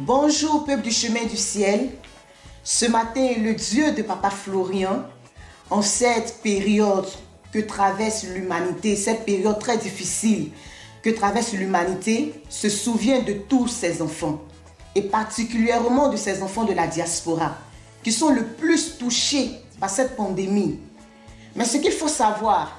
Bonjour peuple du chemin du ciel. Ce matin, le Dieu de Papa Florian, en cette période que traverse l'humanité, cette période très difficile que traverse l'humanité, se souvient de tous ses enfants, et particulièrement de ces enfants de la diaspora, qui sont le plus touchés par cette pandémie. Mais ce qu'il faut savoir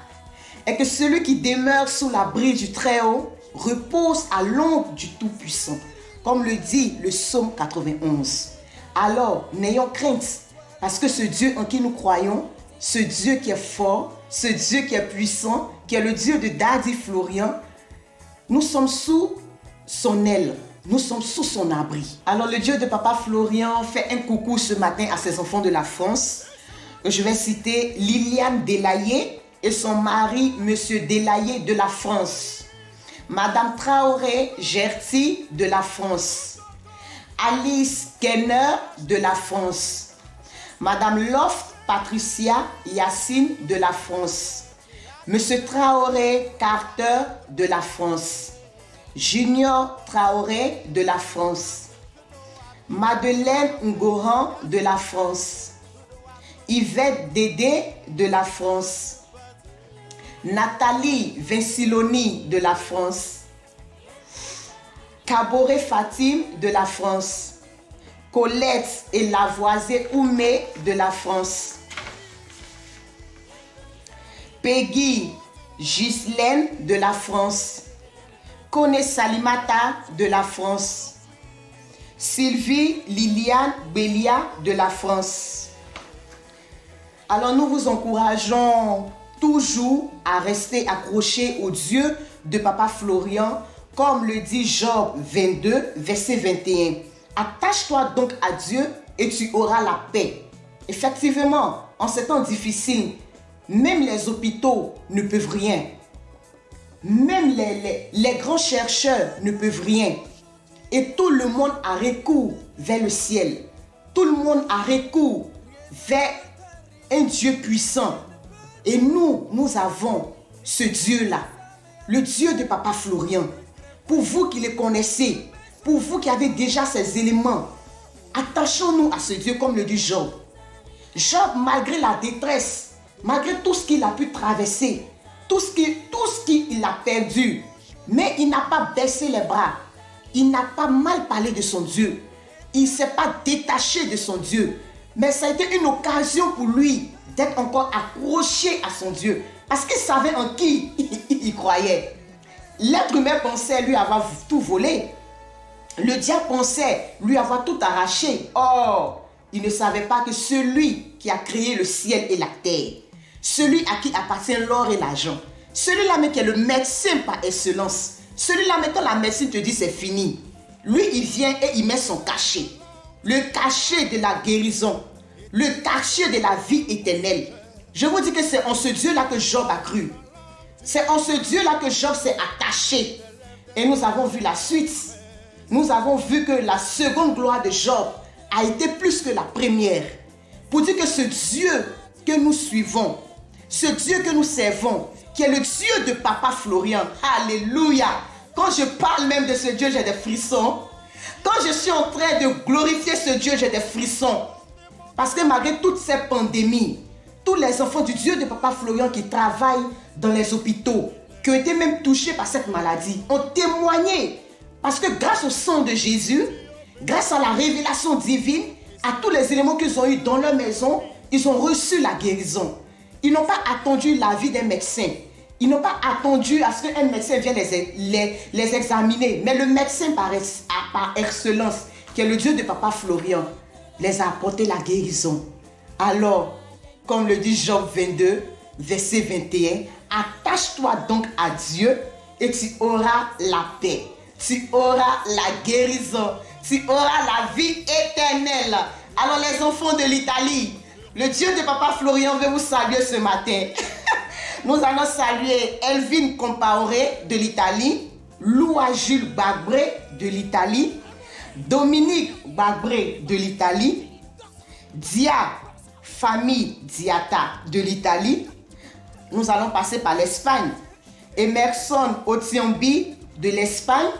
est que celui qui demeure sous l'abri du Très-Haut repose à l'ombre du Tout-Puissant, comme le dit le psaume 91. Alors, n'ayons crainte, parce que ce Dieu en qui nous croyons, ce Dieu qui est fort, ce Dieu qui est puissant, qui est le Dieu de Daddy Florian, nous sommes sous son aile, nous sommes sous son abri. Alors le Dieu de Papa Florian fait un coucou ce matin à ses enfants de la France. Je vais citer Liliane Delahaye et son mari, Monsieur Delahaye de la France. Madame Traoré Gerti de la France. Alice Kenner de la France. Madame Loft Patricia Yacine de la France. Monsieur Traoré Carter de la France. Junior Traoré de la France. Madeleine Ngoran de la France. Yvette Dédé de la France. Nathalie Vinciloni de la France. Kaboré Fatim de la France. Colette et Lavoisier Oumé de la France. Peggy Ghislaine de la France. Kone Salimata de la France. Sylvie Liliane Bélia de la France. Alors nous vous encourageons toujours à rester accrochés au Dieu de Papa Florian, comme le dit Job 22, verset 21. Attache-toi donc à Dieu et tu auras la paix. Effectivement, en ces temps difficiles, même les hôpitaux ne peuvent rien. Même les grands chercheurs ne peuvent rien. Et tout le monde a recours vers le ciel. Tout le monde a recours vers un Dieu puissant. Et nous avons ce Dieu-là, le Dieu de Papa Florian. Pour vous qui le connaissez, pour vous qui avez déjà ces éléments, attachons-nous à ce Dieu comme le dit Job. Job, malgré la détresse, malgré tout ce qu'il a pu traverser, tout ce qu'il a perdu, mais il n'a pas baissé les bras. Il n'a pas mal parlé de son Dieu. Il ne s'est pas détaché de son Dieu. Mais ça a été une occasion pour lui d'être encore accroché à son Dieu. Parce qu'il savait en qui il croyait. L'être humain pensait lui avoir tout volé. Le diable pensait lui avoir tout arraché. Or, il ne savait pas que celui qui a créé le ciel et la terre, celui à qui appartient l'or et l'argent, celui-là même qui est le médecin par excellence, celui-là même quand la médecine te dit c'est fini, lui il vient et il met son cachet. Le cachet de la guérison, le cachet de la vie éternelle. Je vous dis que c'est en ce Dieu-là que Job a cru. C'est en ce Dieu-là que Job s'est attaché. Et nous avons vu la suite. Nous avons vu que la seconde gloire de Job a été plus que la première. Pour dire que ce Dieu que nous suivons, ce Dieu que nous servons, qui est le Dieu de Papa Florian, alléluia. Quand je parle même de ce Dieu, j'ai des frissons. Quand je suis en train de glorifier ce Dieu, j'ai des frissons. Parce que malgré toutes ces pandémies, tous les enfants du Dieu de Papa Florian qui travaillent dans les hôpitaux, qui ont été même touchés par cette maladie, ont témoigné. Parce que grâce au sang de Jésus, grâce à la révélation divine, à tous les éléments qu'ils ont eu dans leur maison, ils ont reçu la guérison. Ils n'ont pas attendu l'avis d'un médecin. Ils n'ont pas attendu à ce qu'un médecin vienne les examiner. Mais le médecin par excellence, qui est le Dieu de Papa Florian, les a apporté la guérison. Alors, comme le dit Job 22, verset 21, attache-toi donc à Dieu et tu auras la paix. Tu auras la guérison. Tu auras la vie éternelle. Alors les enfants de l'Italie, le Dieu de Papa Florian veut vous saluer ce matin. Nous allons saluer Elvin Compaoré de l'Italie, Loua Jules Bagbré de l'Italie, Dominique Bagbré de l'Italie, Dia Famille Diata de l'Italie. Nous allons passer par l'Espagne. Emerson Otiambi de l'Espagne,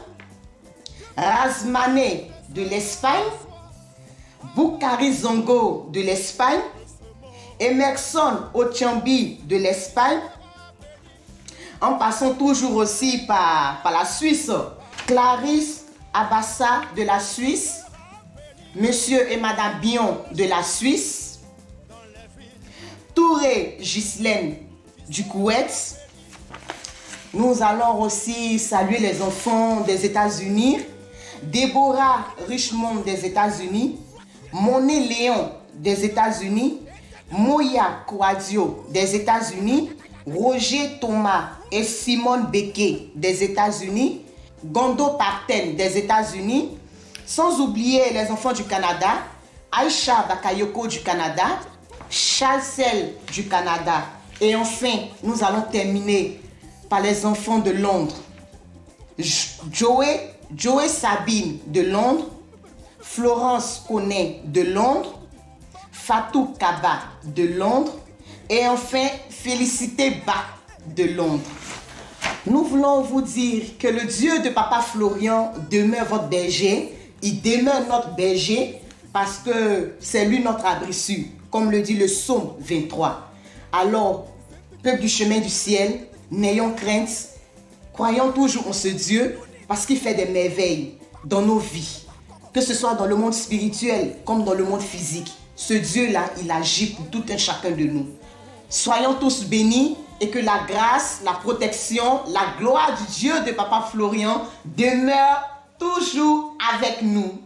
Razmane de l'Espagne, Boukari Zongo de l'Espagne, Emerson Ochambi de l'Espagne, en passant toujours aussi par la Suisse, Clarisse Abassa de la Suisse, Monsieur et Madame Bion de la Suisse, Touré Ghislaine du Koweït. Nous allons aussi saluer les enfants des États-Unis, Déborah Richmond des États-Unis, Monet Léon des États-Unis, Moya Kouadio des États-Unis, Roger Thomas et Simone Becquet des États-Unis, Gondo Parten des États-Unis, sans oublier les enfants du Canada, Aïcha Bakayoko du Canada, Chalcel du Canada. Et enfin, nous allons terminer par les enfants de Londres. Joey Sabine de Londres, Florence Koné de Londres, Fatou Kaba de Londres et enfin Félicité Ba de Londres. Nous voulons vous dire que le Dieu de Papa Florian demeure votre berger. Il demeure notre berger parce que c'est lui notre abri sûr, comme le dit le psaume 23. Alors, peuple du chemin du ciel, n'ayons crainte, croyons toujours en ce Dieu parce qu'il fait des merveilles dans nos vies, que ce soit dans le monde spirituel comme dans le monde physique. Ce Dieu-là, il agit pour tout un chacun de nous. Soyons tous bénis et que la grâce, la protection, la gloire du Dieu de Papa Florian demeure toujours avec nous.